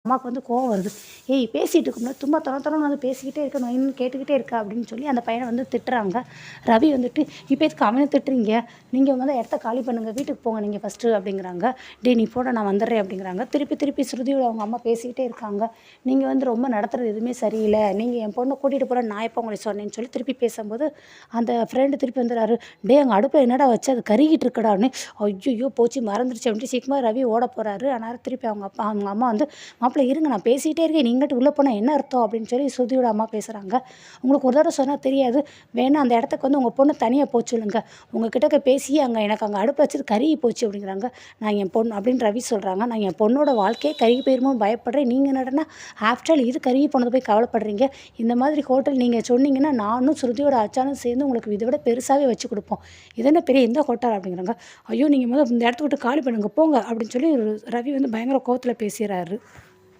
அம்மாவுக்கு வந்து கோவம் வருது. "ஏய் பேசிகிட்டு இருக்கும்போது சும்மா தொண வந்து பேசிக்கிட்டே இருக்க, நொய்ன்னு கேட்டுக்கிட்டே இருக்க" அப்படின்னு சொல்லி அந்த பையனை வந்து திட்டுறாங்க. ரவி வந்துட்டு, "இப்போ எதுக்கு அவனை திட்டுறீங்க? நீங்கள் வந்து இடத்த காலி பண்ணுங்கள், வீட்டுக்கு போங்க நீங்கள் ஃபஸ்ட்டு" அப்படிங்கிறாங்க. "டேய் நீ போடா நான் வந்துடுறேன்" அப்படிங்கிறாங்க. திருப்பி திருப்பி ஸ்ருதியோட அவங்க அம்மா பேசிக்கிட்டே இருக்காங்க. "நீங்கள் வந்து ரொம்ப நடத்துகிறது எதுவுமே சரியில்லை, நீங்கள் என் பொண்ணை கூட்டிகிட்டு போகிற நான் எப்போ உங்களை சொன்னேன்னு" சொல்லி திருப்பி பேசும்போது அந்த ஃப்ரெண்டு திருப்பி வந்துடுறாரு. "டேய் அங்கே அடுப்பில் என்னடா வச்சு அது கருகிட்டு இருக்குடான்னு." ஐயோ போச்சு மறந்துடுச்சு அப்படின்ட்டு சீக்கிரமாக ரவி ஓட போகிறாரு. ஆனால் திருப்பி அவங்க அம்மா வந்து, "மாப்பிள்ளை இருங்க நான் பேசிக்கிட்டே இருக்கேன், நீங்கட்டு உள்ளே போனால் என்ன அர்த்தம்?" அப்படின்னு சொல்லி ஸ்ருதியோட அம்மா பேசுகிறாங்க. "உங்களுக்கு ஒரு தடவை சொன்னால் தெரியாது, வேணா அந்த இடத்துக்கு வந்து உங்கள் பொண்ணு தனியாக போக சொல்லுங்க, உங்கள் கிட்டக்க பேசி எனக்கு அங்கே அடுப்பு வச்சது கருகி போச்சு" அப்படிங்கிறாங்க. "நான் என் பொண்ணு" அப்படின்னு ரவி சொல்கிறாங்க, "நான் என் பொண்ணோட வாழ்க்கையே கருகி போயிருமோன்னு பயப்படுறேன், நீங்கள் என்னடனா ஆஃப்டர் ஆல் இது கருகி போனது போய் கவலைப்படுறீங்க. இந்த மாதிரி ஹோட்டல் நீங்கள் சொன்னீங்கன்னா நானும் ஸ்ருதியோட அச்சானும் சேர்ந்து உங்களுக்கு இதை விட பெருசாகவே வச்சு கொடுப்போம், இது என்ன பெரிய எந்த ஹோட்டல்" அப்படிங்கிறாங்க. "ஐயோ நீங்கள் முதல்ல இந்த இடத்த விட்டு காலி பண்ணுங்க போங்க" அப்படின்னு சொல்லி ரவி வந்து பயங்கர கோவத்தில் பேசுகிறாரு.